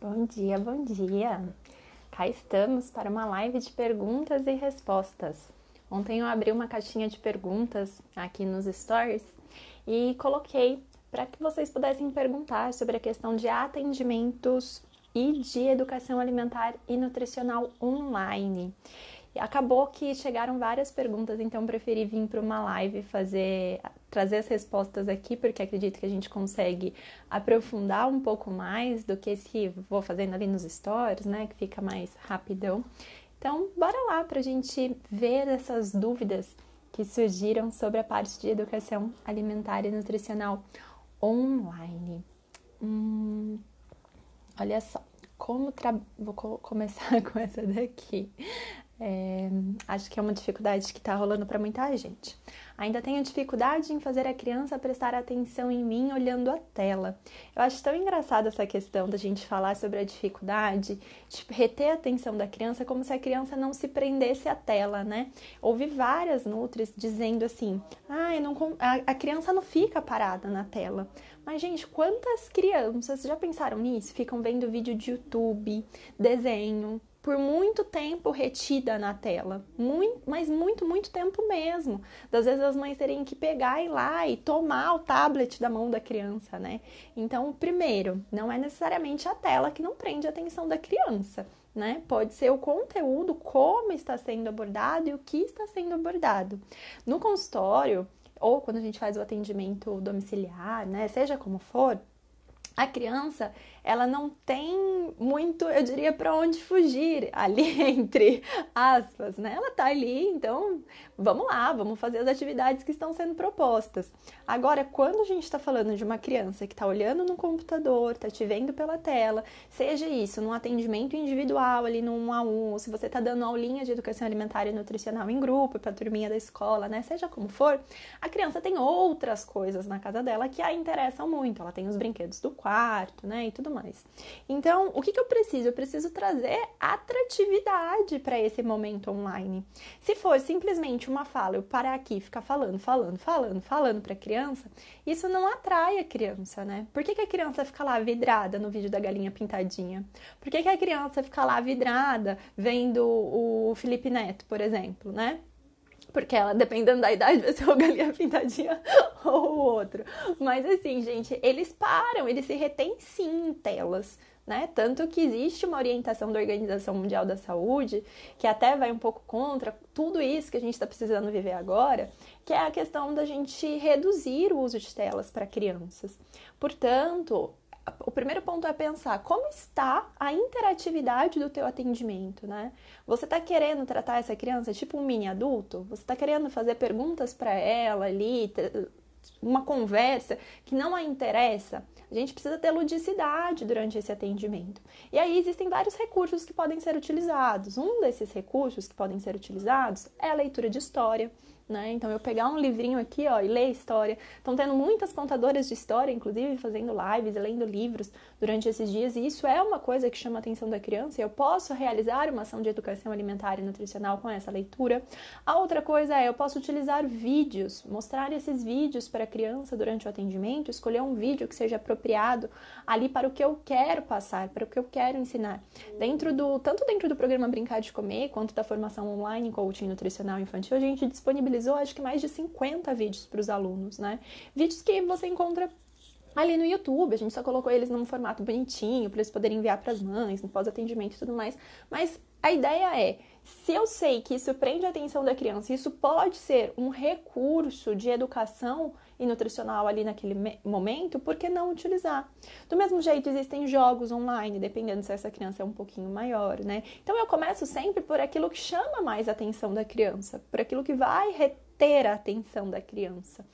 Bom dia, bom dia! Cá estamos para uma live de perguntas e respostas. Ontem eu abri uma caixinha de perguntas aqui nos stories e coloquei para que vocês pudessem perguntar sobre a questão de atendimentos e de educação alimentar e nutricional online. E acabou que chegaram várias perguntas, então preferi vir para uma live trazer as respostas aqui, porque acredito que a gente consegue aprofundar um pouco mais do que se vou fazendo ali nos stories, né, que fica mais rapidão. Então, bora lá para a gente ver essas dúvidas que surgiram sobre a parte de educação alimentar e nutricional online. Olha só, vou começar com essa daqui. Acho que é uma dificuldade que está rolando para muita gente. Ainda tenho dificuldade em fazer a criança prestar atenção em mim olhando a tela. Eu acho tão engraçada essa questão da gente falar sobre a dificuldade de reter a atenção da criança como se a criança não se prendesse à tela, né? Ouvi várias nutris dizendo assim, a criança não fica parada na tela. Mas, gente, quantas crianças já pensaram nisso? Ficam vendo vídeo de YouTube, desenho, por muito tempo retida na tela, mas muito tempo mesmo. Das vezes as mães teriam que pegar e ir lá e tomar o tablet da mão da criança, né? Então, primeiro, não é necessariamente a tela que não prende a atenção da criança, né? Pode ser o conteúdo, como está sendo abordado e o que está sendo abordado. No consultório, ou quando a gente faz o atendimento domiciliar, né? Seja como for, a criança, ela não tem muito, eu diria, para onde fugir ali, entre aspas, né? Ela tá ali, então vamos lá, vamos fazer as atividades que estão sendo propostas. Agora, quando a gente está falando de uma criança que está olhando no computador, está te vendo pela tela, seja isso num atendimento individual ali no 1 a 1, ou se você está dando aulinha de educação alimentar e nutricional em grupo, para a turminha da escola, né? Seja como for, a criança tem outras coisas na casa dela que a interessam muito. Ela tem os brinquedos do quarto, né, e tudo mais. Então, o que eu preciso? Eu preciso trazer atratividade para esse momento online. Se for simplesmente uma fala, eu parar aqui e ficar falando para a criança, isso não atrai a criança, né? Por que a criança fica lá vidrada no vídeo da galinha pintadinha? Por que a criança fica lá vidrada vendo o Felipe Neto, por exemplo, né? Porque ela, dependendo da idade, vai ser o galinha pintadinha ou o outro. Mas assim, gente, eles param, eles se retêm sim em telas, né? Tanto que existe uma orientação da Organização Mundial da Saúde, que até vai um pouco contra tudo isso que a gente está precisando viver agora, que é a questão da gente reduzir o uso de telas para crianças. Portanto, o primeiro ponto é pensar como está a interatividade do teu atendimento, né? Você está querendo tratar essa criança tipo um mini adulto? Você está querendo fazer perguntas para ela ali, uma conversa que não a interessa? A gente precisa ter ludicidade durante esse atendimento. E aí existem vários recursos que podem ser utilizados. Um desses recursos que podem ser utilizados é a leitura de história, né? Então, eu pegar um livrinho aqui, ó, e ler história. Estão tendo muitas contadoras de história, inclusive, fazendo lives e lendo livros durante esses dias, e isso é uma coisa que chama a atenção da criança, e eu posso realizar uma ação de educação alimentar e nutricional com essa leitura. A outra coisa é, eu posso utilizar vídeos, mostrar esses vídeos para a criança durante o atendimento, escolher um vídeo que seja apropriado ali para o que eu quero passar, para o que eu quero ensinar. Tanto dentro do programa Brincar de Comer, quanto da formação online em coaching nutricional infantil, a gente disponibilizou acho que mais de 50 vídeos para os alunos, né? Vídeos que você encontra ali no YouTube, a gente só colocou eles num formato bonitinho, para eles poderem enviar para as mães, no pós-atendimento e tudo mais, mas a ideia é, se eu sei que isso prende a atenção da criança, isso pode ser um recurso de educação e nutricional ali naquele momento, por que não utilizar? Do mesmo jeito, existem jogos online, dependendo se essa criança é um pouquinho maior, né? Então, eu começo sempre por aquilo que chama mais a atenção da criança, por aquilo que vai reter a atenção da criança.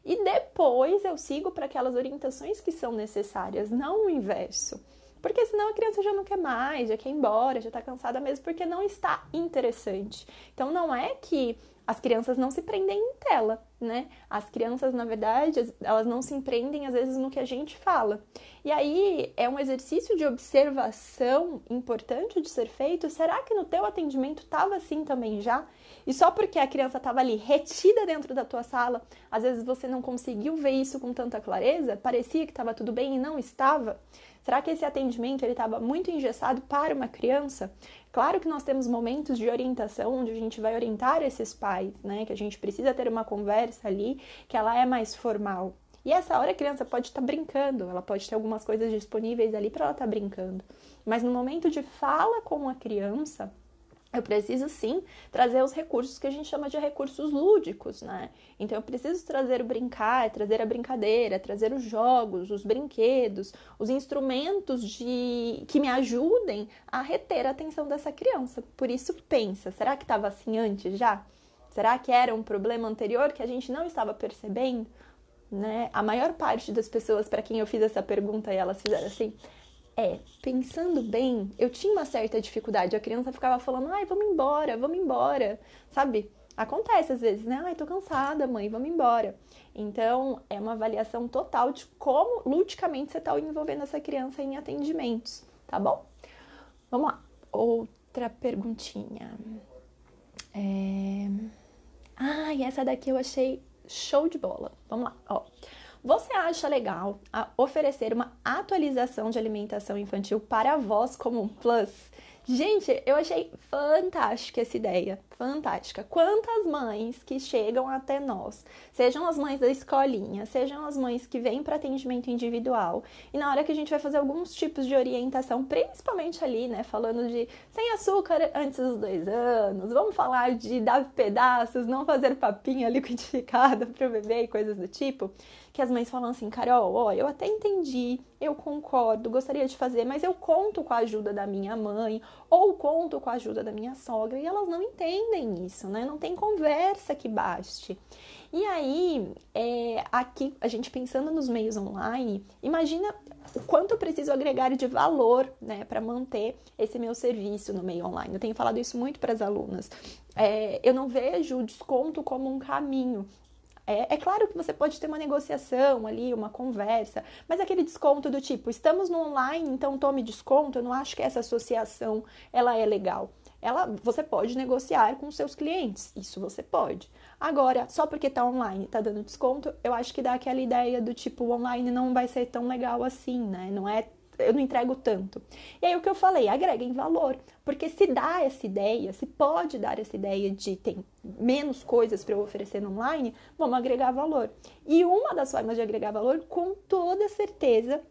E depois eu sigo para aquelas orientações que são necessárias, não o inverso. Porque senão a criança já não quer mais, já quer ir embora, já está cansada mesmo, porque não está interessante. Então, não é que as crianças não se prendem em tela, né? As crianças, na verdade, elas não se empreendem, às vezes, no que a gente fala. E aí, é um exercício de observação importante de ser feito. Será que no teu atendimento estava assim também já? E só porque a criança estava ali retida dentro da tua sala, às vezes você não conseguiu ver isso com tanta clareza? Parecia que estava tudo bem e não estava? Será que esse atendimento estava muito engessado para uma criança? Claro que nós temos momentos de orientação onde a gente vai orientar esses pais, né? Que a gente precisa ter uma conversa ali, que ela é mais formal. E essa hora a criança pode estar brincando, ela pode ter algumas coisas disponíveis ali para ela estar brincando. Mas no momento de fala com a criança, eu preciso sim trazer os recursos que a gente chama de recursos lúdicos, né? Então eu preciso trazer o brincar, trazer a brincadeira, trazer os jogos, os brinquedos, os instrumentos que me ajudem a reter a atenção dessa criança. Por isso pensa, será que estava assim antes já? Será que era um problema anterior que a gente não estava percebendo? Né? A maior parte das pessoas para quem eu fiz essa pergunta e elas fizeram assim, pensando bem, eu tinha uma certa dificuldade. A criança ficava falando, ai, vamos embora, sabe? Acontece às vezes, né? Ai, tô cansada, mãe, vamos embora. Então, é uma avaliação total de como ludicamente você tá envolvendo essa criança em atendimentos, tá bom? Vamos lá. Outra perguntinha. Ai, essa daqui eu achei show de bola. Vamos lá, ó. Você acha legal oferecer uma atualização de alimentação infantil para avós como um plus? Gente, eu achei fantástica essa ideia, fantástica. Quantas mães que chegam até nós, sejam as mães da escolinha, sejam as mães que vêm para atendimento individual, e na hora que a gente vai fazer alguns tipos de orientação, principalmente ali, né, falando de sem açúcar antes dos 2 anos, vamos falar de dar pedaços, não fazer papinha liquidificada para o bebê e coisas do tipo, que as mães falam assim, Carol, ó, eu até entendi, eu concordo, gostaria de fazer, mas eu conto com a ajuda da minha mãe ou conto com a ajuda da minha sogra e elas não entendem isso, né? Não tem conversa que baste. E aí, aqui, a gente pensando nos meios online, imagina o quanto eu preciso agregar de valor, né, para manter esse meu serviço no meio online. Eu tenho falado isso muito para as alunas. Eu não vejo o desconto como um caminho. É claro que você pode ter uma negociação ali, uma conversa, mas aquele desconto do tipo, estamos no online, então tome desconto, eu não acho que essa associação ela é legal. Você pode negociar com seus clientes, isso você pode. Agora, só porque está online, está dando desconto, eu acho que dá aquela ideia do tipo, o online não vai ser tão legal assim, né? Eu não entrego tanto. E aí o que eu falei, agreguem valor, porque se dá essa ideia, se pode dar essa ideia de ter menos coisas para eu oferecer no online, vamos agregar valor. E uma das formas de agregar valor, com toda certeza,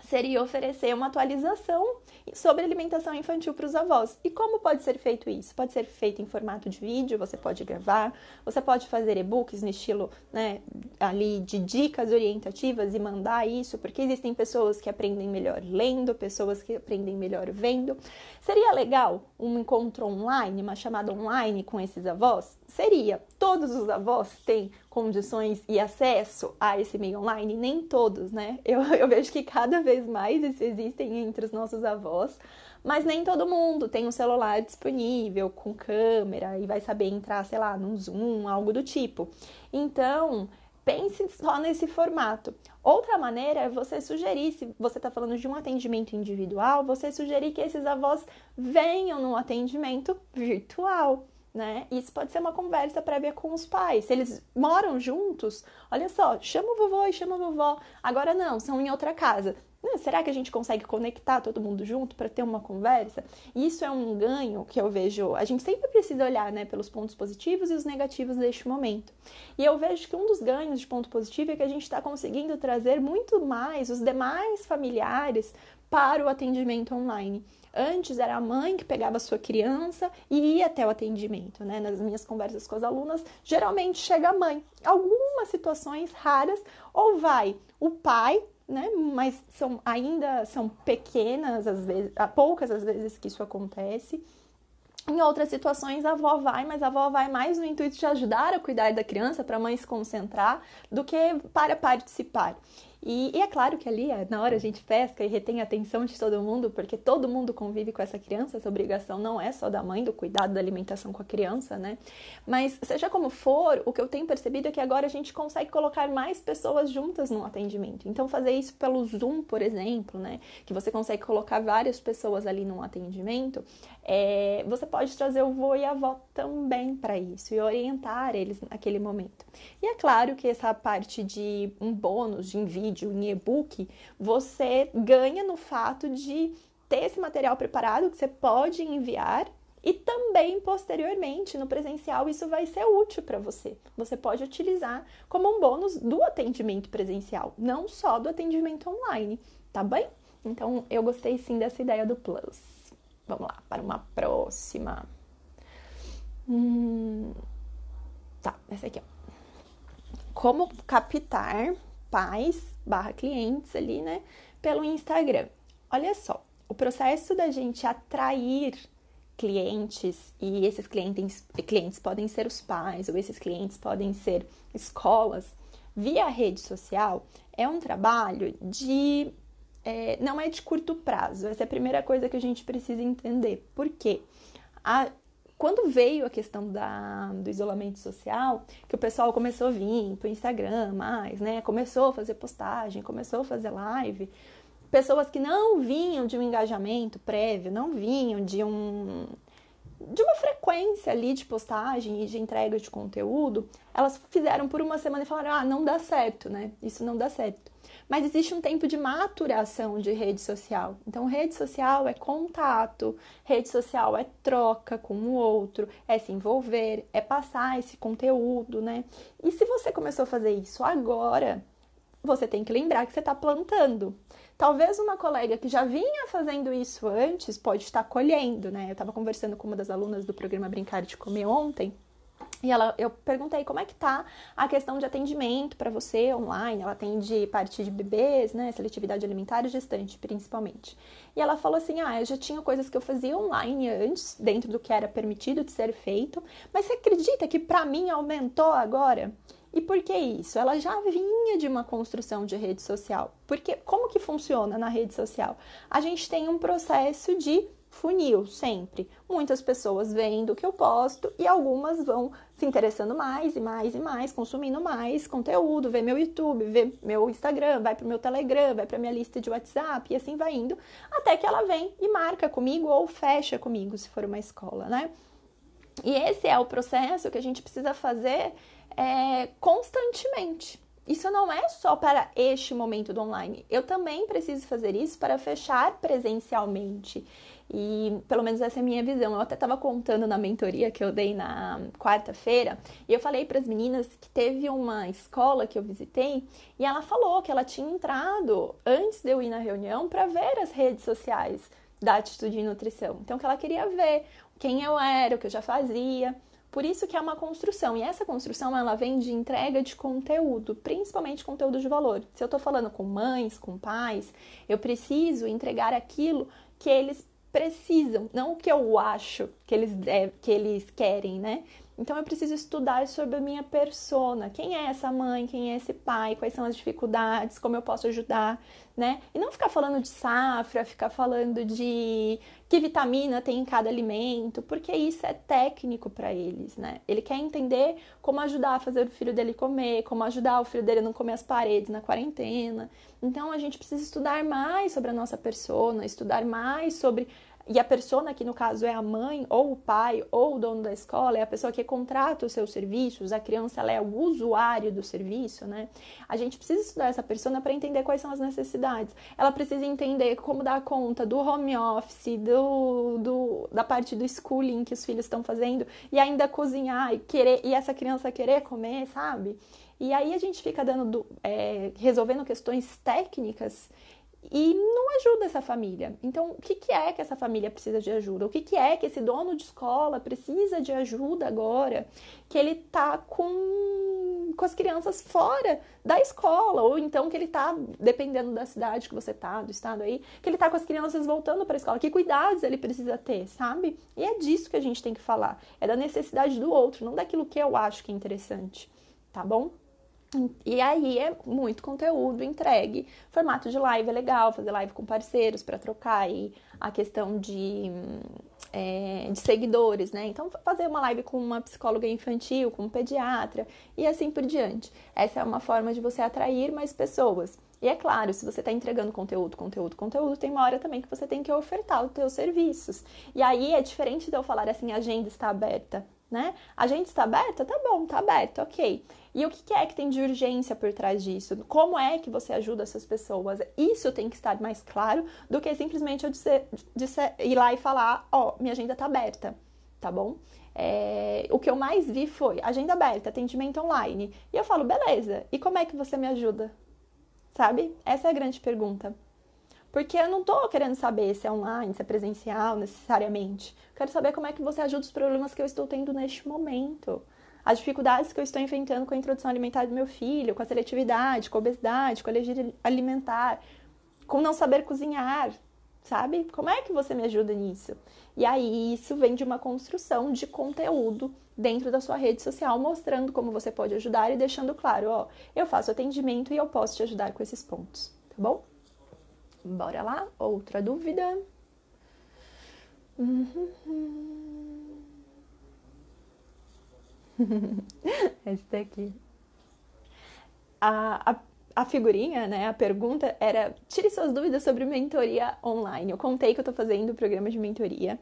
seria oferecer uma atualização sobre alimentação infantil para os avós. E como pode ser feito isso? Pode ser feito em formato de vídeo, você pode gravar, você pode fazer e-books no estilo, né, ali de dicas orientativas e mandar isso, porque existem pessoas que aprendem melhor lendo, pessoas que aprendem melhor vendo. Seria legal um encontro online, uma chamada online com esses avós? Seria. Todos os avós têm condições e acesso a esse meio online? Nem todos, né? Eu vejo que cada vez mais isso existem entre os nossos avós, mas nem todo mundo tem um celular disponível com câmera e vai saber entrar, sei lá, num Zoom, algo do tipo. Então, pense só nesse formato. Outra maneira é você sugerir, se você está falando de um atendimento individual, você sugerir que esses avós venham num atendimento virtual, né? Isso pode ser uma conversa prévia com os pais. Se eles moram juntos, olha só, chama o vovô e chama a vovó. Agora não, são em outra casa. Será que a gente consegue conectar todo mundo junto para ter uma conversa? Isso é um ganho que eu vejo. A gente sempre precisa olhar, né, pelos pontos positivos e os negativos deste momento. E eu vejo que um dos ganhos de ponto positivo é que a gente está conseguindo trazer muito mais os demais familiares para o atendimento online. Antes era a mãe que pegava a sua criança e ia até o atendimento, né? Nas minhas conversas com as alunas, geralmente chega a mãe. Algumas situações raras, ou vai o pai, né? Mas ainda são pequenas, às vezes, poucas as vezes que isso acontece. Em outras situações, a avó vai, mas a avó vai mais no intuito de ajudar a cuidar da criança, para a mãe se concentrar, do que para participar. E é claro que ali, na hora a gente pesca e retém a atenção de todo mundo, porque todo mundo convive com essa criança, essa obrigação não é só da mãe, do cuidado da alimentação com a criança, né? Mas seja como for, o que eu tenho percebido é que agora a gente consegue colocar mais pessoas juntas no atendimento. Então fazer isso pelo Zoom, por exemplo, né? Que você consegue colocar várias pessoas ali num atendimento, você pode trazer o vô e a avó também para isso e orientar eles naquele momento. E é claro que essa parte de um bônus, de em vídeo, em e-book, você ganha no fato de ter esse material preparado que você pode enviar e também, posteriormente, no presencial, isso vai ser útil para você. Você pode utilizar como um bônus do atendimento presencial, não só do atendimento online, tá bem? Então, eu gostei sim dessa ideia do Plus. Vamos lá, para uma próxima. Tá, essa aqui, ó. Como captar pais/clientes ali, né, pelo Instagram. Olha só, o processo da gente atrair clientes, e esses clientes podem ser os pais, ou esses clientes podem ser escolas, via rede social, é um trabalho não é de curto prazo. Essa é a primeira coisa que a gente precisa entender. Por quê? Quando veio a questão do isolamento social, que o pessoal começou a vir pro Instagram mais, né? Começou a fazer postagem, começou a fazer live. Pessoas que não vinham de um engajamento prévio, não vinham de uma frequência ali de postagem e de entrega de conteúdo, elas fizeram por uma semana e falaram, não dá certo, né? Isso não dá certo. Mas existe um tempo de maturação de rede social. Então, rede social é contato, rede social é troca com o outro, é se envolver, é passar esse conteúdo, né? E se você começou a fazer isso agora, você tem que lembrar que você está plantando. Talvez uma colega que já vinha fazendo isso antes pode estar colhendo, né? Eu estava conversando com uma das alunas do programa Brincar de Comer ontem, e eu perguntei como é que tá a questão de atendimento para você online. Ela atende a partir de bebês, né, seletividade alimentar e gestante, principalmente. E ela falou assim, eu já tinha coisas que eu fazia online antes, dentro do que era permitido de ser feito, mas você acredita que para mim aumentou agora? E por que isso? Ela já vinha de uma construção de rede social. Porque como que funciona na rede social? A gente tem um processo de funil sempre. Muitas pessoas veem do que eu posto e algumas vão se interessando mais e mais e mais, consumindo mais conteúdo, vê meu YouTube, vê meu Instagram, vai pro meu Telegram, vai pra minha lista de WhatsApp e assim vai indo, até que ela vem e marca comigo ou fecha comigo, se for uma escola, né? E esse é o processo que a gente precisa fazer constantemente. Isso não é só para este momento do online. Eu também preciso fazer isso para fechar presencialmente. E pelo menos essa é a minha visão. Eu até estava contando na mentoria que eu dei na quarta-feira, e eu falei para as meninas que teve uma escola que eu visitei, e ela falou que ela tinha entrado antes de eu ir na reunião para ver as redes sociais da Atitude em Nutrição. Então, que ela queria ver quem eu era, o que eu já fazia. Por isso que é uma construção, e essa construção ela vem de entrega de conteúdo, principalmente conteúdo de valor. Se eu estou falando com mães, com pais, eu preciso entregar aquilo que eles precisam, não o que eu acho que eles querem, né? Então eu preciso estudar sobre a minha persona, quem é essa mãe, quem é esse pai, quais são as dificuldades, como eu posso ajudar, né? E não ficar falando de safra, ficar falando de que vitamina tem em cada alimento, porque isso é técnico para eles, né? Ele quer entender como ajudar a fazer o filho dele comer, como ajudar o filho dele a não comer as paredes na quarentena. Então a gente precisa estudar mais sobre a nossa persona, estudar mais sobre... E a persona, que no caso é a mãe, ou o pai, ou o dono da escola, é a pessoa que contrata os seus serviços, a criança ela é o usuário do serviço, né? A gente precisa estudar essa persona para entender quais são as necessidades. Ela precisa entender como dar conta do home office, da parte do schooling que os filhos estão fazendo, e ainda cozinhar e essa criança querer comer, sabe? E aí a gente fica resolvendo questões técnicas e não ajuda essa família. Então, o que é que essa família precisa de ajuda? O que é que esse dono de escola precisa de ajuda agora? Que ele tá com as crianças fora da escola, ou então que ele tá, dependendo da cidade que você tá, do estado aí, que ele tá com as crianças voltando para a escola. Que cuidados ele precisa ter, sabe? E é disso que a gente tem que falar. É da necessidade do outro, não daquilo que eu acho que é interessante, tá bom? E aí é muito conteúdo entregue. Formato de live é legal, fazer live com parceiros para trocar aí a questão de seguidores, né? Então, fazer uma live com uma psicóloga infantil, com um pediatra e assim por diante. Essa é uma forma de você atrair mais pessoas. E é claro, se você está entregando conteúdo, tem uma hora também que você tem que ofertar os seus serviços. E aí é diferente de eu falar assim, a agenda está aberta, né? A agenda está aberta? Tá bom, tá aberta, ok. E o que é que tem de urgência por trás disso? Como é que você ajuda essas pessoas? Isso tem que estar mais claro do que simplesmente eu ir lá e falar, minha agenda tá aberta, tá bom? O que eu mais vi foi agenda aberta, atendimento online. E eu falo, beleza, e como é que você me ajuda? Sabe? Essa é a grande pergunta. Porque eu não tô querendo saber se é online, se é presencial, necessariamente. Eu quero saber como é que você ajuda os problemas que eu estou tendo neste momento. As dificuldades que eu estou enfrentando com a introdução alimentar do meu filho, com a seletividade, com a obesidade, com a alergia alimentar, com não saber cozinhar, sabe? Como é que você me ajuda nisso? E aí isso vem de uma construção de conteúdo dentro da sua rede social, mostrando como você pode ajudar e deixando claro, eu faço atendimento e eu posso te ajudar com esses pontos, tá bom? Bora lá? Outra dúvida? Esse daqui. A figurinha, né? A pergunta era: tire suas dúvidas sobre mentoria online. Eu contei que eu tô fazendo o programa de mentoria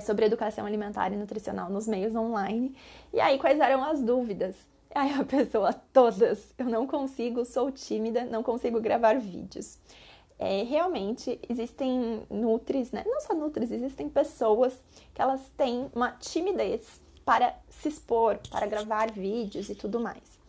sobre educação alimentar e nutricional nos meios online. E aí, quais eram as dúvidas? Aí a pessoa, todas. Eu não consigo, sou tímida, não consigo gravar vídeos. Realmente existem nutris, né? Não só nutris, existem pessoas que elas têm uma timidez para se expor, para gravar vídeos e tudo mais.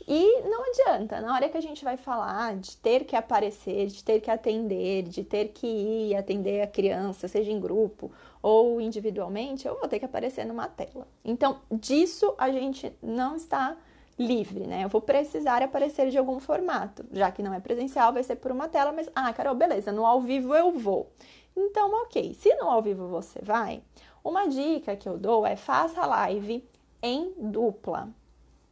E não adianta, na hora que a gente vai falar de ter que aparecer, de ter que atender, de ter que ir atender a criança, seja em grupo ou individualmente, eu vou ter que aparecer numa tela. Então, disso a gente não está livre, né? Eu vou precisar aparecer de algum formato, já que não é presencial, vai ser por uma tela, mas, Carol, beleza, no ao vivo eu vou. Então, ok, se no ao vivo você vai, uma dica que eu dou é faça live em dupla,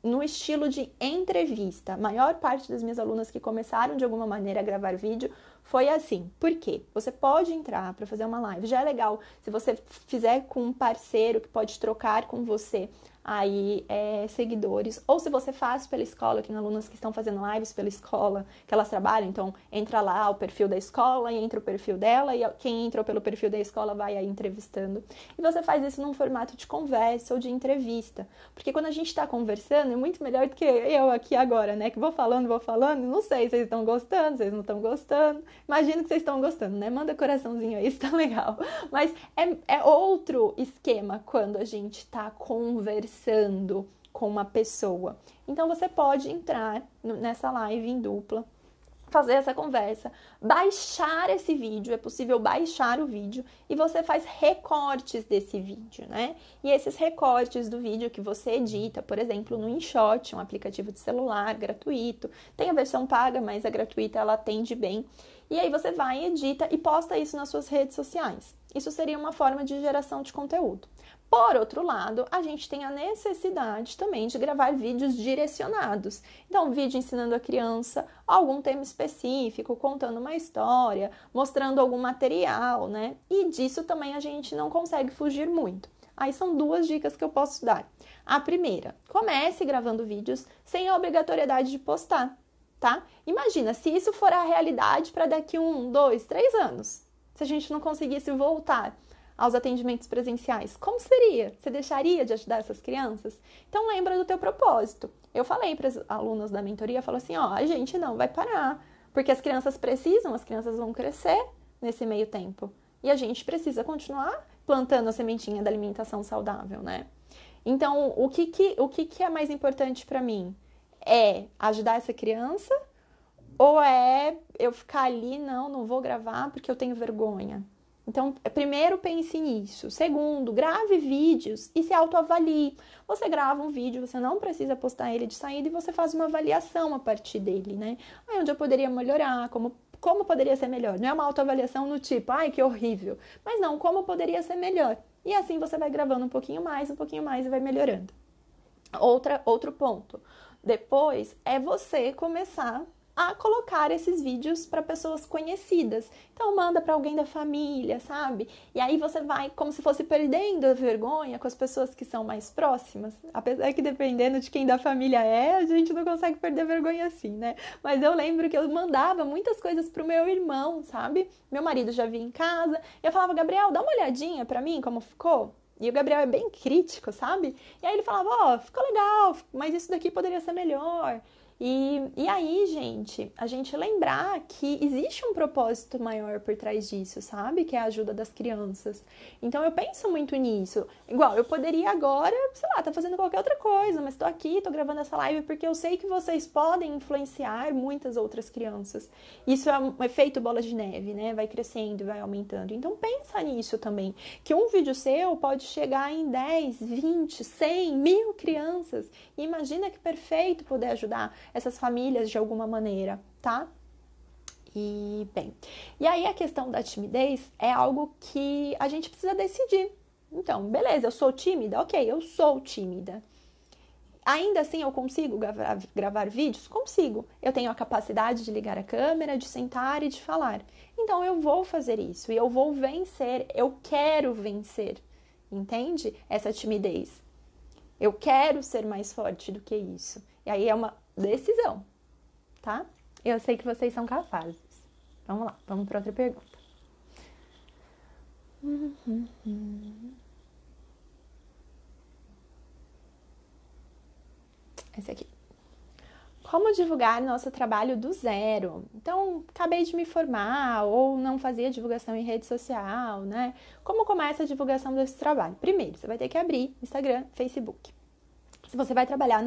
no estilo de entrevista. A maior parte das minhas alunas que começaram de alguma maneira a gravar vídeo foi assim. Por quê? Você pode entrar para fazer uma live. Já é legal se você fizer com um parceiro que pode trocar com você aí seguidores, ou se você faz pela escola, tem alunas que estão fazendo lives pela escola que elas trabalham, então entra lá o perfil da escola e entra o perfil dela, e quem entrou pelo perfil da escola vai aí entrevistando, e você faz isso num formato de conversa ou de entrevista, porque quando a gente está conversando é muito melhor do que eu aqui agora, né, que vou falando, não sei se vocês estão gostando, vocês não estão gostando, imagino que vocês estão gostando, né, manda coraçãozinho aí, isso tá legal, mas é outro esquema quando a gente está conversando com uma pessoa. Então você pode entrar nessa live em dupla, fazer essa conversa, baixar esse vídeo, é possível baixar o vídeo e você faz recortes desse vídeo, né? E esses recortes do vídeo que você edita, por exemplo, no InShot, um aplicativo de celular gratuito, tem a versão paga, mas a gratuita ela atende bem. E aí você vai, edita e posta isso nas suas redes sociais. Isso seria uma forma de geração de conteúdo. Por outro lado, a gente tem a necessidade também de gravar vídeos direcionados. Então, um vídeo ensinando a criança algum tema específico, contando uma história, mostrando algum material, né? E disso também a gente não consegue fugir muito. Aí são duas dicas que eu posso dar. A primeira, comece gravando vídeos sem a obrigatoriedade de postar, tá? Imagina, se isso for a realidade para daqui 1, 2, 3 anos, se a gente não conseguisse voltar aos atendimentos presenciais, como seria? Você deixaria de ajudar essas crianças? Então lembra do teu propósito. Eu falei para as alunas da mentoria, falo assim, a gente não vai parar, porque as crianças precisam, as crianças vão crescer nesse meio tempo. E a gente precisa continuar plantando a sementinha da alimentação saudável, né? Então, o que é mais importante para mim? É ajudar essa criança ou é eu ficar ali, não vou gravar porque eu tenho vergonha? Então, primeiro pense nisso. Segundo, grave vídeos e se autoavalie. Você grava um vídeo, você não precisa postar ele de saída e você faz uma avaliação a partir dele, né? Onde eu poderia melhorar, como poderia ser melhor. Não é uma autoavaliação no tipo, que horrível. Mas não, como poderia ser melhor. E assim você vai gravando um pouquinho mais e vai melhorando. Outro ponto. depois é você começar a colocar esses vídeos para pessoas conhecidas. Então manda para alguém da família, sabe? E aí você vai como se fosse perdendo a vergonha com as pessoas que são mais próximas. Apesar que dependendo de quem da família a gente não consegue perder vergonha assim, né? Mas eu lembro que eu mandava muitas coisas pro meu irmão, sabe? Meu marido já vinha em casa, e eu falava: Gabriel, dá uma olhadinha para mim como ficou. E o Gabriel é bem crítico, sabe? E aí ele falava: ó, ficou legal, mas isso daqui poderia ser melhor. E aí, gente, a gente lembrar que existe um propósito maior por trás disso, sabe? Que é a ajuda das crianças. Então, eu penso muito nisso. Igual, eu poderia agora, sei lá, tá fazendo qualquer outra coisa, mas tô aqui, tô gravando essa live porque eu sei que vocês podem influenciar muitas outras crianças. Isso é um efeito bola de neve, né? Vai crescendo, vai aumentando. Então, pensa nisso também. Que um vídeo seu pode chegar em 10, 20, 100, 1000 crianças. E imagina que perfeito poder ajudar essas famílias de alguma maneira, tá? E, bem, e aí a questão da timidez é algo que a gente precisa decidir. Então, beleza, eu sou tímida? Ok, eu sou tímida. Ainda assim eu consigo gravar vídeos? Consigo. Eu tenho a capacidade de ligar a câmera, de sentar e de falar. Então eu vou fazer isso e eu vou vencer, eu quero vencer, entende? Essa timidez. Eu quero ser mais forte do que isso. E aí é uma decisão, tá? Eu sei que vocês são capazes. Vamos lá, vamos para outra pergunta. Esse aqui. Como divulgar nosso trabalho do zero? Então, acabei de me formar ou não fazia divulgação em rede social, né? Como começa a divulgação desse trabalho? Primeiro, você vai ter que abrir Instagram, Facebook. Se você vai trabalhar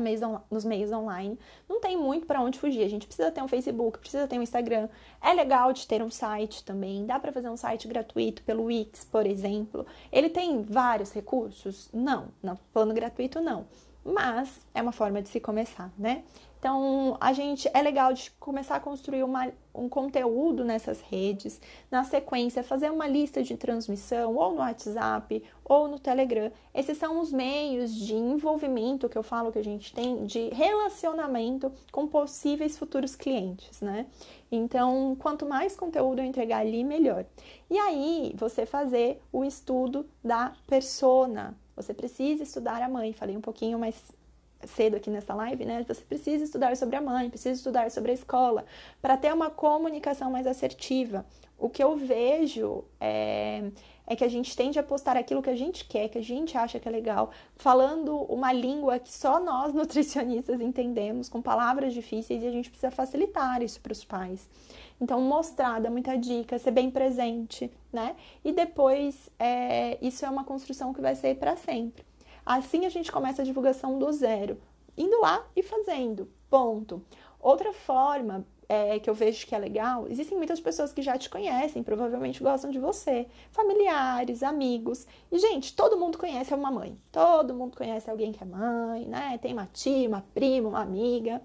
nos meios online, não tem muito para onde fugir. A gente precisa ter um Facebook, precisa ter um Instagram. É legal de ter um site também. Dá para fazer um site gratuito pelo Wix, por exemplo. Ele tem vários recursos? Não, plano gratuito não. Mas é uma forma de se começar, né? Então, é legal de começar a construir um conteúdo nessas redes, na sequência, fazer uma lista de transmissão, ou no WhatsApp, ou no Telegram. Esses são os meios de envolvimento que eu falo que a gente tem, de relacionamento com possíveis futuros clientes, né? Então, quanto mais conteúdo eu entregar ali, melhor. E aí, você fazer o estudo da persona. Você precisa estudar a mãe. Falei um pouquinho mais cedo aqui nessa live, né? Você precisa estudar sobre a mãe, precisa estudar sobre a escola, para ter uma comunicação mais assertiva. O que eu vejo é que a gente tende a postar aquilo que a gente quer, que a gente acha que é legal, falando uma língua que só nós nutricionistas entendemos, com palavras difíceis, e a gente precisa facilitar isso para os pais. Então, mostrar, dar muita dica, ser bem presente, né? E depois, isso é uma construção que vai ser para sempre. Assim a gente começa a divulgação do zero, indo lá e fazendo, ponto. Outra forma que eu vejo que é legal, existem muitas pessoas que já te conhecem, provavelmente gostam de você, familiares, amigos. E, gente, todo mundo conhece uma mãe, todo mundo conhece alguém que é mãe, né? Tem uma tia, uma prima, uma amiga.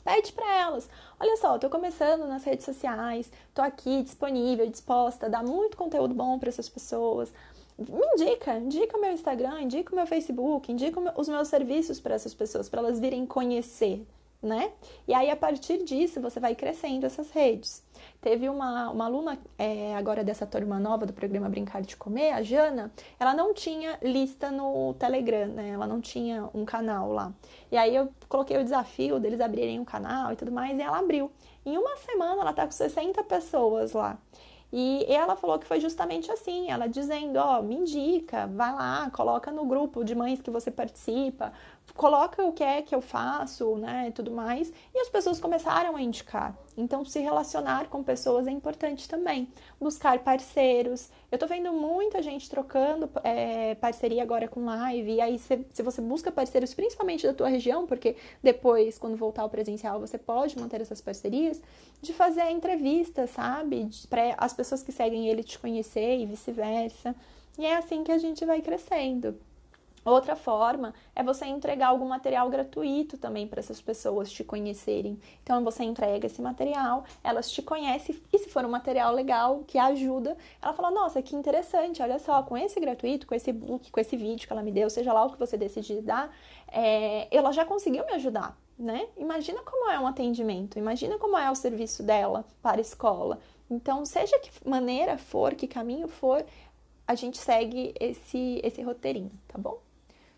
Pede para elas: olha só, tô começando nas redes sociais, tô aqui disponível, disposta a dar muito conteúdo bom para essas pessoas. Me indica o meu Instagram, indica o meu Facebook, indica os meus serviços para essas pessoas, para elas virem conhecer, né? E aí, a partir disso, você vai crescendo essas redes. Teve uma aluna agora dessa turma nova do programa Brincar de Comer, a Jana, ela não tinha lista no Telegram, né? Ela não tinha um canal lá. E aí eu coloquei o desafio deles abrirem um canal e tudo mais, e ela abriu. Em uma semana ela tá com 60 pessoas lá. E ela falou que foi justamente assim, ela dizendo: ó, me indica, vai lá, coloca no grupo de mães que você participa, coloca o que é que eu faço, né, tudo mais. E as pessoas começaram a indicar. Então, se relacionar com pessoas é importante também. Buscar parceiros. Eu tô vendo muita gente trocando parceria agora com live. E aí, se você busca parceiros, principalmente da tua região, porque depois, quando voltar ao presencial, você pode manter essas parcerias, de fazer entrevistas, sabe? Para as pessoas que seguem ele te conhecer e vice-versa. E é assim que a gente vai crescendo. Outra forma é você entregar algum material gratuito também para essas pessoas te conhecerem. Então, você entrega esse material, elas te conhecem, e se for um material legal, que ajuda, ela fala: nossa, que interessante, olha só, com esse gratuito, com esse book, com esse vídeo que ela me deu, seja lá o que você decidir dar, ela já conseguiu me ajudar. né? Imagina como é um atendimento, imagina como é o serviço dela para a escola. Então, seja que maneira for, que caminho for, a gente segue esse roteirinho, tá bom?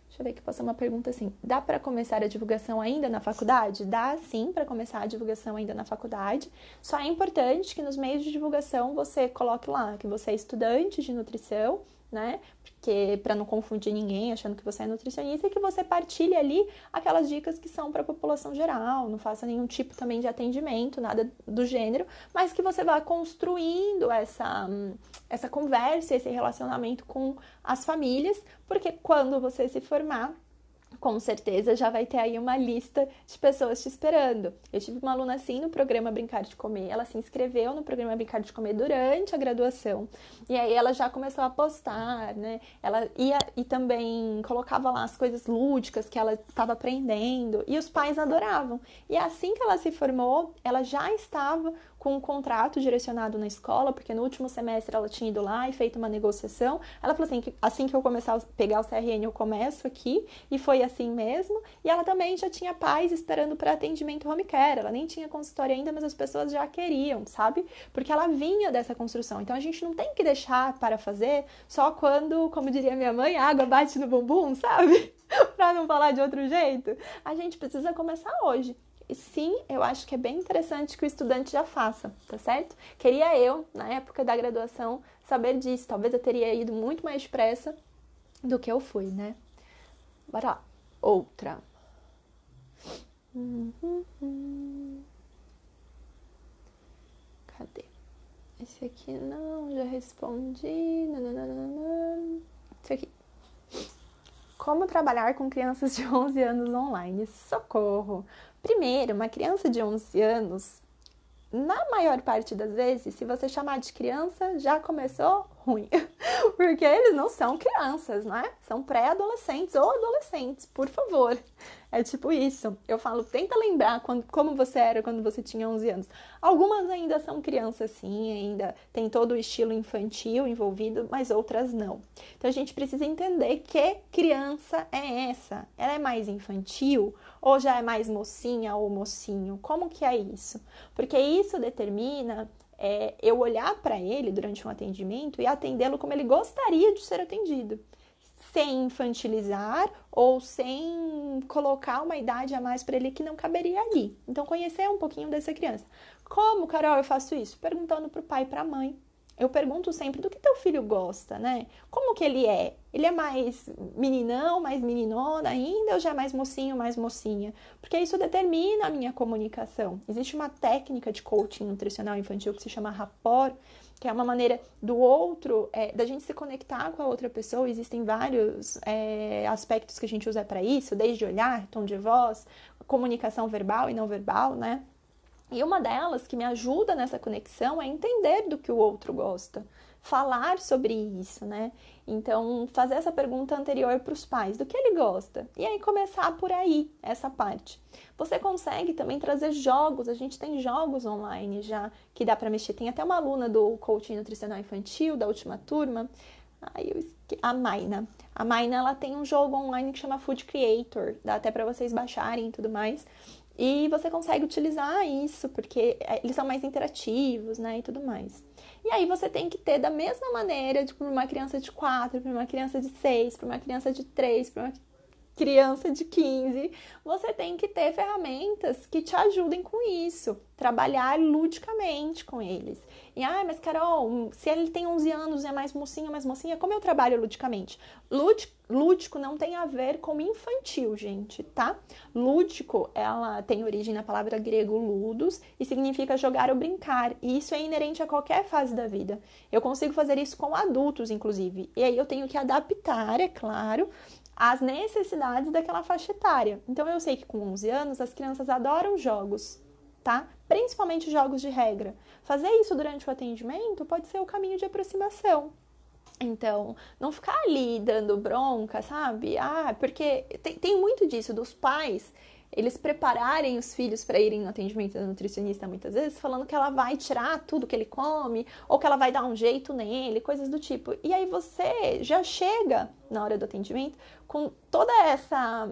Deixa eu ver aqui, passou uma pergunta assim, dá para começar a divulgação ainda na faculdade? Dá sim para começar a divulgação ainda na faculdade, só é importante que nos meios de divulgação você coloque lá que você é estudante de nutrição, né? Porque para não confundir ninguém achando que você é nutricionista, e que você partilhe ali aquelas dicas que são para a população geral, não faça nenhum tipo também de atendimento, nada do gênero, mas que você vá construindo essa conversa, esse relacionamento com as famílias, porque quando você se formar, com certeza já vai ter aí uma lista de pessoas te esperando. Eu tive uma aluna assim no programa Brincar de Comer, ela se inscreveu no programa Brincar de Comer durante a graduação, e aí ela já começou a postar, né? Ela ia e também colocava lá as coisas lúdicas que ela estava aprendendo, e os pais adoravam. E assim que ela se formou, ela já estava com um contrato direcionado na escola, porque no último semestre ela tinha ido lá e feito uma negociação. Ela falou assim que eu começar a pegar o CRN, eu começo aqui, e foi assim mesmo. E ela também já tinha pais esperando para atendimento home care, ela nem tinha consultório ainda, mas as pessoas já queriam, sabe? Porque ela vinha dessa construção. Então a gente não tem que deixar para fazer só quando, como diria minha mãe, a água bate no bumbum, sabe? Para não falar de outro jeito. A gente precisa começar hoje. E sim, eu acho que é bem interessante que o estudante já faça, tá certo? Queria eu, na época da graduação, saber disso. Talvez eu teria ido muito mais depressa do que eu fui, né? Bora lá. Outra. Cadê? Esse aqui não, já respondi. Esse aqui. Como trabalhar com crianças de 11 anos online? Socorro! Primeiro, uma criança de 11 anos, na maior parte das vezes, se você chamar de criança, já começou ruim. Porque eles não são crianças, né? São pré-adolescentes ou adolescentes, por favor. É tipo isso. Eu falo, tenta lembrar como você era quando você tinha 11 anos. Algumas ainda são crianças sim, ainda tem todo o estilo infantil envolvido, mas outras não. Então a gente precisa entender que criança é essa. Ela é mais infantil ou já é mais mocinha ou mocinho? Como que é isso? Porque isso determina eu olhar para ele durante um atendimento e atendê-lo como ele gostaria de ser atendido, sem infantilizar ou sem colocar uma idade a mais para ele que não caberia ali. Então, conhecer um pouquinho dessa criança. Como, Carol, eu faço isso? Perguntando para o pai e para a mãe. Eu pergunto sempre do que teu filho gosta, né? Como que ele é? Ele é mais meninão, mais meninona ainda ou já é mais mocinho, mais mocinha? Porque isso determina a minha comunicação. Existe uma técnica de coaching nutricional infantil que se chama rapport, que é uma maneira do outro, da gente se conectar com a outra pessoa. Existem vários aspectos que a gente usa para isso, desde olhar, tom de voz, comunicação verbal e não verbal, né? E uma delas que me ajuda nessa conexão é entender do que o outro gosta, falar sobre isso, né? Então, fazer essa pergunta anterior para os pais, do que ele gosta? E aí começar por aí, essa parte. Você consegue também trazer jogos, a gente tem jogos online já que dá para mexer. Tem até uma aluna do coaching nutricional infantil, da última turma, a Maina. A Maina, ela tem um jogo online que chama Food Creator, dá até para vocês baixarem e tudo mais. E você consegue utilizar isso, porque eles são mais interativos, né, e tudo mais. E aí você tem que ter da mesma maneira, para uma criança de 4, para uma criança de 6, para uma criança de 3, para uma criança de 15, você tem que ter ferramentas que te ajudem com isso, trabalhar ludicamente com eles. E, mas Carol, se ele tem 11 anos e é mais mocinha, como eu trabalho ludicamente? Lúdico não tem a ver com infantil, gente, tá? Lúdico, ela tem origem na palavra grego ludus e significa jogar ou brincar. E isso é inerente a qualquer fase da vida. Eu consigo fazer isso com adultos, inclusive. E aí eu tenho que adaptar, é claro, as necessidades daquela faixa etária. Então, eu sei que com 11 anos as crianças adoram jogos, tá? Principalmente jogos de regra. Fazer isso durante o atendimento pode ser o caminho de aproximação. Então, não ficar ali dando bronca, sabe? Porque tem muito disso, dos pais, eles prepararem os filhos para irem no atendimento da nutricionista muitas vezes, falando que ela vai tirar tudo que ele come, ou que ela vai dar um jeito nele, coisas do tipo. E aí você já chega na hora do atendimento com toda essa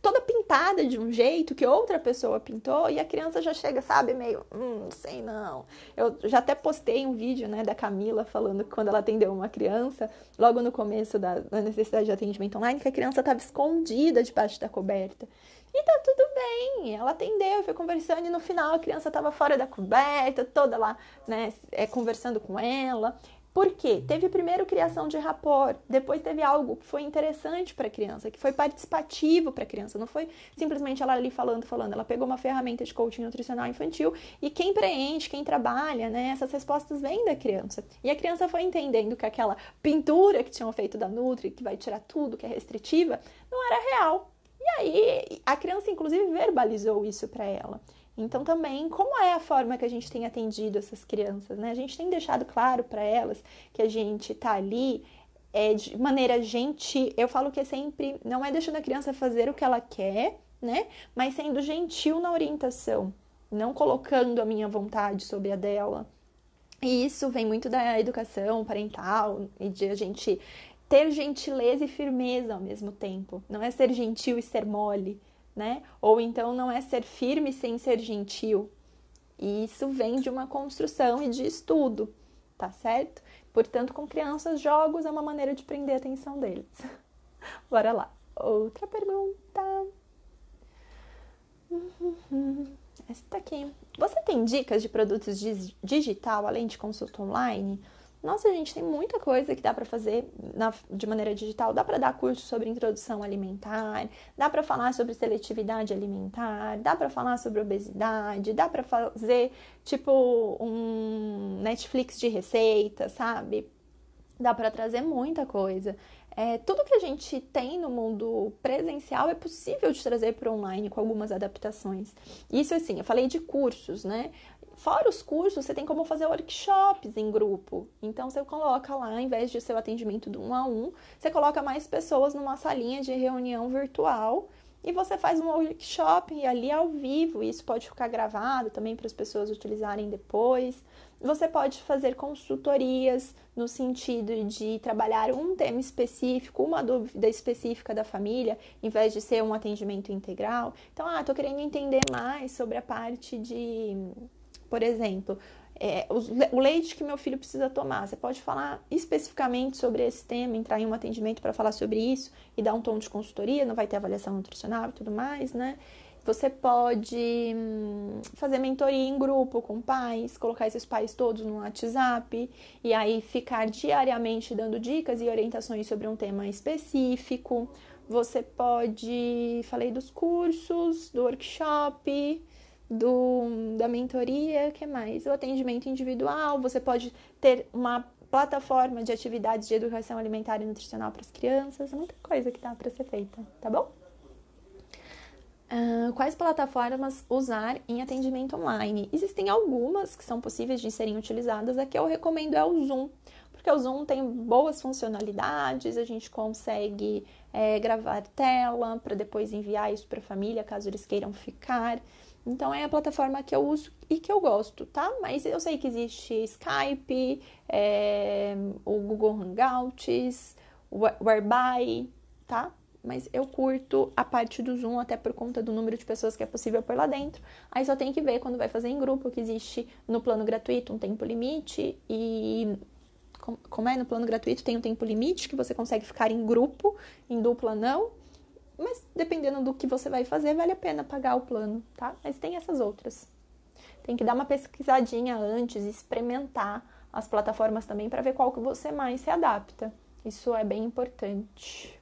toda pintada de um jeito que outra pessoa pintou e a criança já chega, sabe, meio, não sei não. Eu já até postei um vídeo, né, da Camila falando que quando ela atendeu uma criança, logo no começo da necessidade de atendimento online, que a criança estava escondida debaixo da coberta. E tá tudo bem, ela atendeu, foi conversando e no final a criança estava fora da coberta, toda lá, né, conversando com ela. Por quê? Teve primeiro criação de rapport, depois teve algo que foi interessante para a criança, que foi participativo para a criança, não foi simplesmente ela ali falando, ela pegou uma ferramenta de coaching nutricional infantil e quem preenche, quem trabalha, né, essas respostas vêm da criança. E a criança foi entendendo que aquela pintura que tinham feito da Nutri, que vai tirar tudo, que é restritiva, não era real. E aí a criança inclusive verbalizou isso para ela. Então, também, como é a forma que a gente tem atendido essas crianças, né? A gente tem deixado claro para elas que a gente tá ali de maneira gentil. Eu falo que é sempre, não é deixando a criança fazer o que ela quer, né? Mas sendo gentil na orientação, não colocando a minha vontade sobre a dela. E isso vem muito da educação parental e de a gente ter gentileza e firmeza ao mesmo tempo. Não é ser gentil e ser mole, né? Ou então não é ser firme sem ser gentil. E isso vem de uma construção e de estudo, tá certo? Portanto, com crianças, jogos é uma maneira de prender a atenção deles. Bora lá. Outra pergunta. Esta aqui. Você tem dicas de produtos digital além de consulta online? Nossa, gente, tem muita coisa que dá para fazer de maneira digital. Dá para dar curso sobre introdução alimentar, dá para falar sobre seletividade alimentar, dá para falar sobre obesidade, dá para fazer tipo um Netflix de receitas, sabe? Dá para trazer muita coisa. Tudo que a gente tem no mundo presencial é possível de trazer para o online com algumas adaptações. Isso assim, eu falei de cursos, né? Fora os cursos, você tem como fazer workshops em grupo. Então, você coloca lá, ao invés de seu atendimento do 1 a 1, você coloca mais pessoas numa salinha de reunião virtual e você faz um workshop ali ao vivo. Isso pode ficar gravado também para as pessoas utilizarem depois. Você pode fazer consultorias no sentido de trabalhar um tema específico, uma dúvida específica da família, em vez de ser um atendimento integral. Então, estou querendo entender mais sobre a parte de, por exemplo, o leite que meu filho precisa tomar. Você pode falar especificamente sobre esse tema, entrar em um atendimento para falar sobre isso e dar um tom de consultoria, não vai ter avaliação nutricional e tudo mais, né? Você pode fazer mentoria em grupo com pais, colocar esses pais todos no WhatsApp e aí ficar diariamente dando dicas e orientações sobre um tema específico. Você pode, falei dos cursos, do workshop, da mentoria, o que mais? O atendimento individual, você pode ter uma plataforma de atividades de educação alimentar e nutricional para as crianças, muita coisa que dá para ser feita, tá bom? Quais plataformas usar em atendimento online? Existem algumas que são possíveis de serem utilizadas, a que eu recomendo é o Zoom, porque o Zoom tem boas funcionalidades, a gente consegue gravar tela para depois enviar isso para a família, caso eles queiram ficar. Então, é a plataforma que eu uso e que eu gosto, tá? Mas eu sei que existe Skype, o Google Hangouts, o Whereby, tá? Mas eu curto a parte do Zoom, até por conta do número de pessoas que é possível pôr lá dentro. Aí só tem que ver quando vai fazer em grupo, que existe no plano gratuito um tempo limite e... Como é no plano gratuito, tem um tempo limite que você consegue ficar em grupo, em dupla não. Mas dependendo do que você vai fazer, vale a pena pagar o plano, tá? Mas tem essas outras. Tem que dar uma pesquisadinha antes, experimentar as plataformas também para ver qual que você mais se adapta. Isso é bem importante.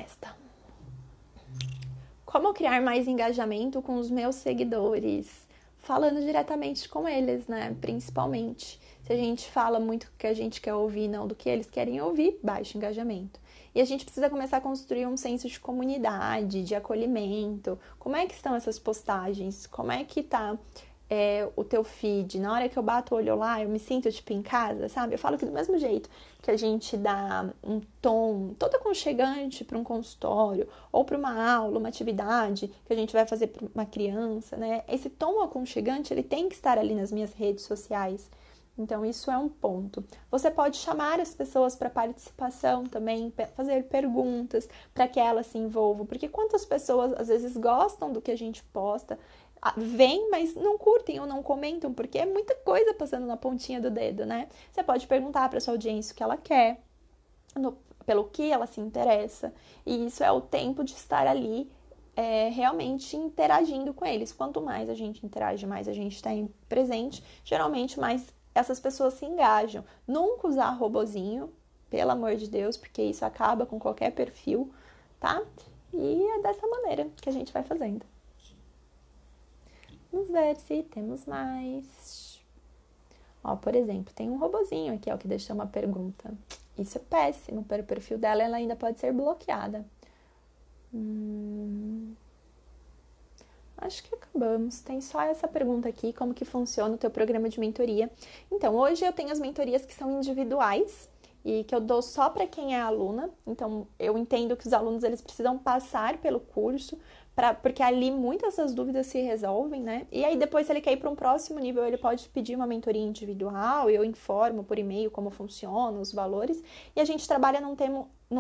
Esta. Como criar mais engajamento com os meus seguidores? Falando diretamente com eles, né? Principalmente. Se a gente fala muito o que a gente quer ouvir, não do que eles querem ouvir, baixo engajamento. E a gente precisa começar a construir um senso de comunidade, de acolhimento. Como é que estão essas postagens? Como é que tá o teu feed? Na hora que eu bato o olho lá, eu me sinto tipo em casa, sabe? Eu falo que do mesmo jeito que a gente dá um tom todo aconchegante para um consultório, ou para uma aula, uma atividade que a gente vai fazer para uma criança, né? Esse tom aconchegante, ele tem que estar ali nas minhas redes sociais. Então, isso é um ponto. Você pode chamar as pessoas para participação também, fazer perguntas para que elas se envolvam. Porque quantas pessoas, às vezes, gostam do que a gente posta, vêm, mas não curtem ou não comentam, porque é muita coisa passando na pontinha do dedo, né? Você pode perguntar para sua audiência o que ela quer, pelo que ela se interessa. E isso é o tempo de estar ali realmente interagindo com eles. Quanto mais a gente interage, mais a gente está presente, geralmente mais essas pessoas se engajam. Nunca usar robozinho, pelo amor de Deus, porque isso acaba com qualquer perfil, tá? E é dessa maneira que a gente vai fazendo. Vamos ver se temos mais. Ó, por exemplo, tem um robozinho aqui, ó, que deixou uma pergunta. Isso é péssimo, para o perfil dela ela ainda pode ser bloqueada. Acho que acabamos. Tem só essa pergunta aqui, como que funciona o teu programa de mentoria. Então, hoje eu tenho as mentorias que são individuais e que eu dou só para quem é aluna. Então, eu entendo que os alunos eles precisam passar pelo curso, porque ali muitas das dúvidas se resolvem, né? E aí depois, se ele quer ir para um próximo nível, ele pode pedir uma mentoria individual, eu informo por e-mail como funciona, os valores, e a gente trabalha num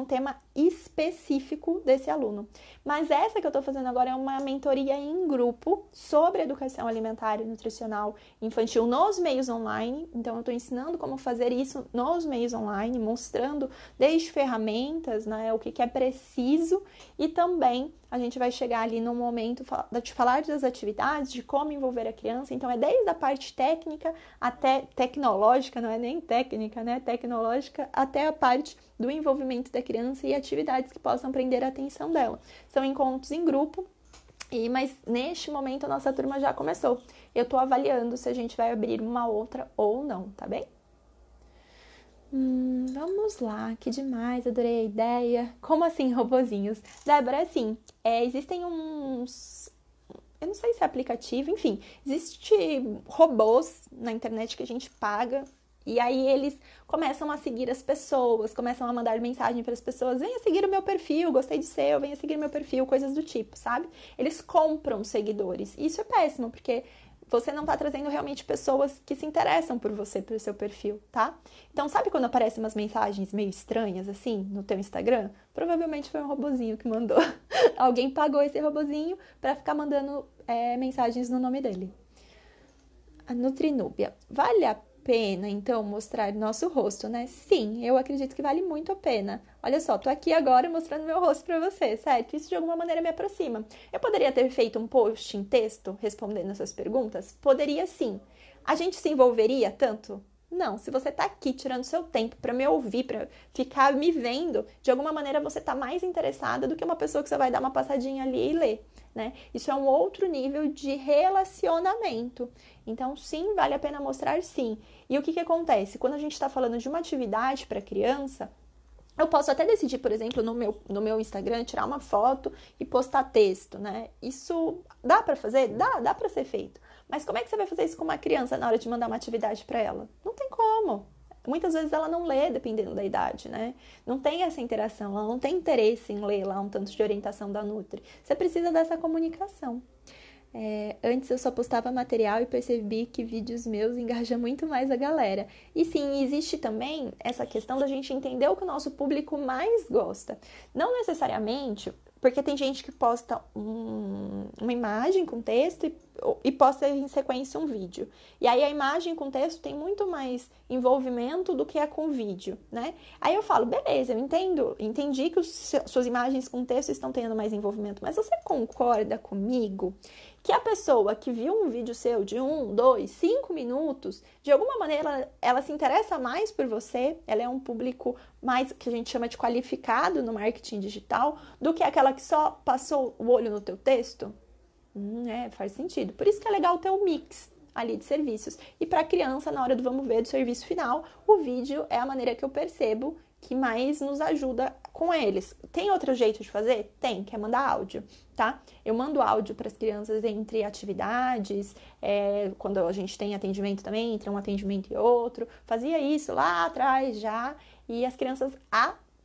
tema específico desse aluno. Mas essa que eu estou fazendo agora é uma mentoria em grupo sobre educação alimentar e nutricional infantil nos meios online. Então, eu estou ensinando como fazer isso nos meios online, mostrando desde ferramentas, né, o que é preciso, e também a gente vai chegar ali no momento de falar das atividades, de como envolver a criança. Então, é desde a parte técnica até tecnológica, não é nem técnica, né? Tecnológica, até a parte do envolvimento da criança e atividades que possam prender a atenção dela. São encontros em grupo, mas neste momento a nossa turma já começou. Eu estou avaliando se a gente vai abrir uma outra ou não, tá bem? Vamos lá, que demais, adorei a ideia. Como assim, robozinhos? Débora, assim, existem uns... Eu não sei se é aplicativo, enfim, existe robôs na internet que a gente paga e aí eles começam a seguir as pessoas, começam a mandar mensagem para as pessoas, venha seguir o meu perfil, gostei de seu, venha seguir o meu perfil, coisas do tipo, sabe? Eles compram seguidores. Isso é péssimo, porque você não tá trazendo realmente pessoas que se interessam por você, pelo seu perfil, tá? Então, sabe quando aparecem umas mensagens meio estranhas, assim, no teu Instagram? Provavelmente foi um robozinho que mandou. Alguém pagou esse robozinho pra ficar mandando mensagens no nome dele. A Nutrinúbia. Vale a pena, então, mostrar nosso rosto, né? Sim, eu acredito que vale muito a pena. Olha só, tô aqui agora mostrando meu rosto pra você, certo? Isso de alguma maneira me aproxima. Eu poderia ter feito um post em texto respondendo essas perguntas? Poderia sim. A gente se envolveria tanto? Não, se você tá aqui tirando seu tempo pra me ouvir, pra ficar me vendo, de alguma maneira você tá mais interessada do que uma pessoa que você vai dar uma passadinha ali e ler, né? Isso é um outro nível de relacionamento. Então, sim, vale a pena mostrar sim. E o que acontece? Quando a gente está falando de uma atividade para criança, eu posso até decidir, por exemplo, no meu Instagram, tirar uma foto e postar texto, né? Isso dá para fazer? Dá para ser feito. Mas como é que você vai fazer isso com uma criança na hora de mandar uma atividade para ela? Não tem como. Muitas vezes ela não lê, dependendo da idade, né? Não tem essa interação, ela não tem interesse em ler lá um tanto de orientação da Nutri. Você precisa dessa comunicação. Antes eu só postava material e percebi que vídeos meus engajam muito mais a galera. E sim, existe também essa questão da gente entender o que o nosso público mais gosta. Não necessariamente, porque tem gente que posta uma imagem com texto e posta em sequência um vídeo. E aí a imagem com texto tem muito mais envolvimento do que a com vídeo, né? Aí eu falo, beleza, eu entendi que suas imagens com texto estão tendo mais envolvimento, mas você concorda comigo que a pessoa que viu um vídeo seu de 1, 2, 5 minutos, de alguma maneira ela se interessa mais por você, ela é um público mais, que a gente chama de qualificado no marketing digital, do que aquela que só passou o olho no teu texto? Faz sentido. Por isso que é legal ter um mix ali de serviços. E para a criança, na hora do vamos ver do serviço final, o vídeo é a maneira que eu percebo que mais nos ajuda com eles. Tem outro jeito de fazer? Tem, que é mandar áudio, tá? Eu mando áudio para as crianças entre atividades, quando a gente tem atendimento também, entre um atendimento e outro. Fazia isso lá atrás já, e as crianças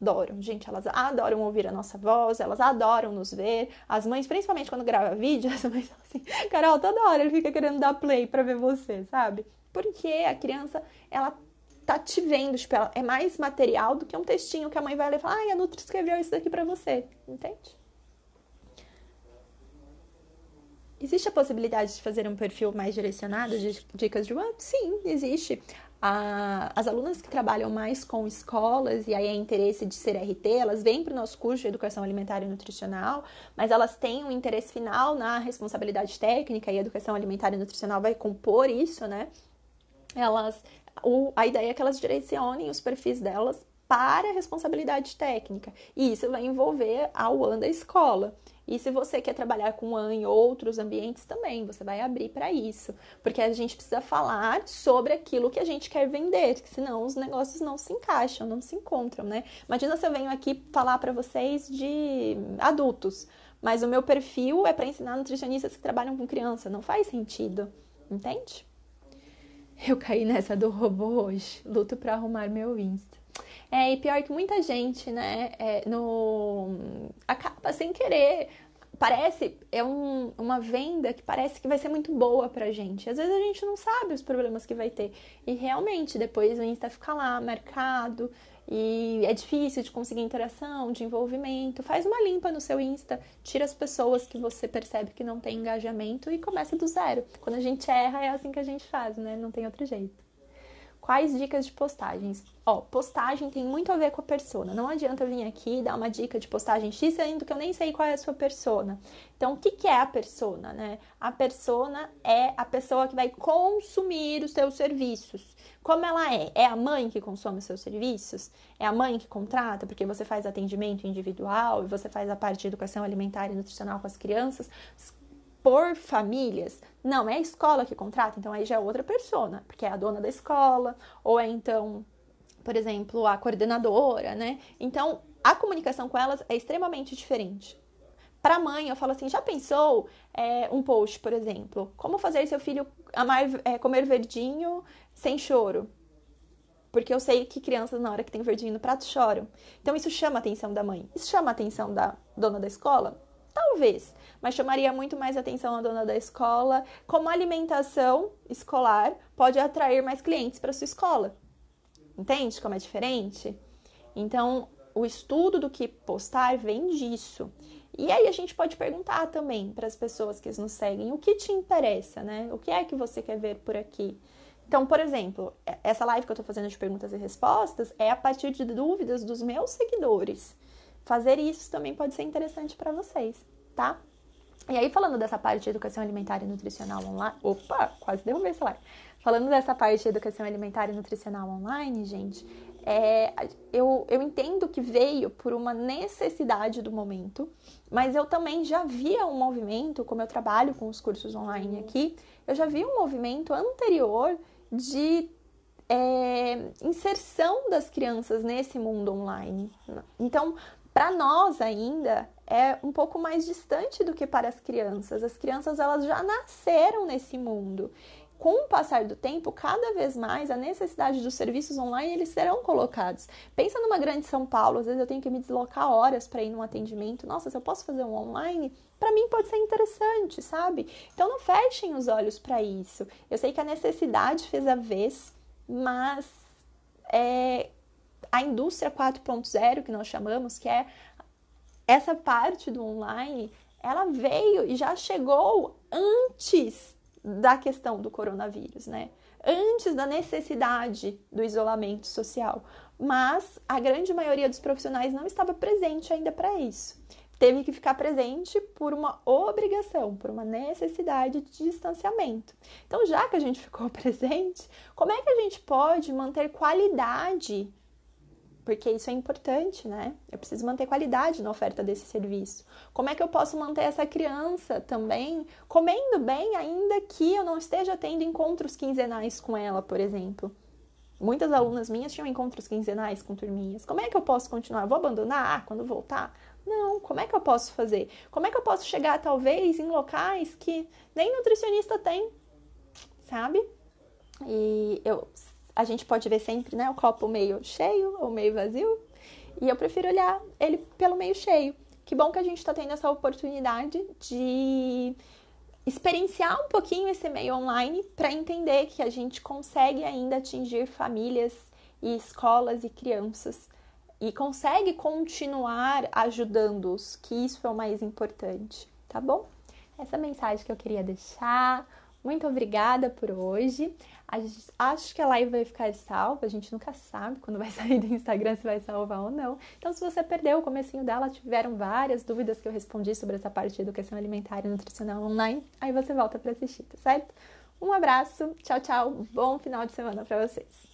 adoram. Gente, elas adoram ouvir a nossa voz, elas adoram nos ver. As mães, principalmente quando grava vídeo, as mães falam assim, Carol, toda hora ele fica querendo dar play pra ver você, sabe? Porque a criança, ela tá te vendo, tipo, ela é mais material do que um textinho que a mãe vai ler e fala, a Nutri escreveu isso daqui pra você, entende? Existe a possibilidade de fazer um perfil mais direcionado de dicas de web? Sim, existe. As alunas que trabalham mais com escolas e aí é interesse de ser RT, elas vêm para o nosso curso de Educação Alimentar e Nutricional, mas elas têm um interesse final na responsabilidade técnica e a Educação Alimentar e Nutricional vai compor isso, né? A ideia é que elas direcionem os perfis delas para a responsabilidade técnica. E isso vai envolver a UAN da escola. E se você quer trabalhar com UAN em outros ambientes também, você vai abrir para isso. Porque a gente precisa falar sobre aquilo que a gente quer vender, que senão os negócios não se encaixam, não se encontram, né? Imagina se eu venho aqui falar para vocês de adultos, mas o meu perfil é para ensinar nutricionistas que trabalham com criança. Não faz sentido, entende? Eu caí nessa do robô hoje, luto para arrumar meu Insta. E pior que muita gente, né, acaba sem querer. Parece, uma venda que parece que vai ser muito boa pra gente. Às vezes a gente não sabe os problemas que vai ter. E realmente, depois o Insta fica lá, marcado, e é difícil de conseguir interação, de envolvimento. Faz uma limpa no seu Insta, tira as pessoas que você percebe que não tem engajamento e começa do zero. Quando a gente erra, é assim que a gente faz, né? Não tem outro jeito. Quais dicas de postagens? Postagem tem muito a ver com a persona. Não adianta eu vir aqui e dar uma dica de postagem X, sendo que eu nem sei qual é a sua persona. Então, o que é a persona, né? A persona é a pessoa que vai consumir os seus serviços. Como ela é? É a mãe que consome os seus serviços? É a mãe que contrata, porque você faz atendimento individual e você faz a parte de educação alimentar e nutricional com as crianças por famílias? Não, é a escola que contrata, então aí já é outra persona, porque é a dona da escola, ou é então, por exemplo, a coordenadora, né? Então, a comunicação com elas é extremamente diferente. Para a mãe, eu falo assim, já pensou um post, por exemplo, como fazer seu filho comer verdinho sem choro? Porque eu sei que crianças, na hora que tem verdinho no prato, choram. Então, isso chama a atenção da mãe. Isso chama a atenção da dona da escola? Talvez, mas chamaria muito mais atenção a dona da escola. Como a alimentação escolar pode atrair mais clientes para sua escola. Entende como é diferente? Então, o estudo do que postar vem disso. E aí a gente pode perguntar também para as pessoas que nos seguem, o que te interessa, né? O que é que você quer ver por aqui? Então, por exemplo, essa live que eu estou fazendo de perguntas e respostas é a partir de dúvidas dos meus seguidores. Fazer isso também pode ser interessante para vocês, tá? E aí, falando dessa parte de educação alimentar e nutricional online... Opa, quase derrubei esse live. Falando dessa parte de educação alimentar e nutricional online, gente, eu entendo que veio por uma necessidade do momento, mas eu também já via um movimento, como eu trabalho com os cursos online aqui, eu já vi um movimento anterior de inserção das crianças nesse mundo online. Então, para nós ainda é um pouco mais distante do que para as crianças. As crianças, elas já nasceram nesse mundo. Com o passar do tempo, cada vez mais a necessidade dos serviços online, eles serão colocados. Pensa numa grande São Paulo, às vezes eu tenho que me deslocar horas para ir num atendimento. Nossa, se eu posso fazer um online, para mim pode ser interessante, sabe? Então não fechem os olhos para isso. Eu sei que a necessidade fez a vez, mas a indústria 4.0, que nós chamamos, que é essa parte do online, ela veio e já chegou antes da questão do coronavírus, né? Antes da necessidade do isolamento social. Mas a grande maioria dos profissionais não estava presente ainda para isso. Teve que ficar presente por uma obrigação, por uma necessidade de distanciamento. Então, já que a gente ficou presente, como é que a gente pode manter qualidade? Porque isso é importante, né? Eu preciso manter qualidade na oferta desse serviço. Como é que eu posso manter essa criança também comendo bem, ainda que eu não esteja tendo encontros quinzenais com ela, por exemplo? Muitas alunas minhas tinham encontros quinzenais com turminhas. Como é que eu posso continuar? Vou abandonar? Quando voltar? Não, como é que eu posso fazer? Como é que eu posso chegar, talvez, em locais que nem nutricionista tem, sabe? E a gente pode ver sempre, né, o copo meio cheio ou meio vazio. E eu prefiro olhar ele pelo meio cheio. Que bom que a gente está tendo essa oportunidade de experienciar um pouquinho esse meio online para entender que a gente consegue ainda atingir famílias e escolas e crianças e consegue continuar ajudando-os, que isso é o mais importante, tá bom? Essa mensagem que eu queria deixar. Muito obrigada por hoje. Acho que a live vai ficar salva. A gente nunca sabe quando vai sair do Instagram se vai salvar ou não. Então, se você perdeu o comecinho dela, tiveram várias dúvidas que eu respondi sobre essa parte de educação alimentar e nutricional online, aí você volta para assistir, tá certo? Um abraço, tchau, tchau. Bom final de semana para vocês.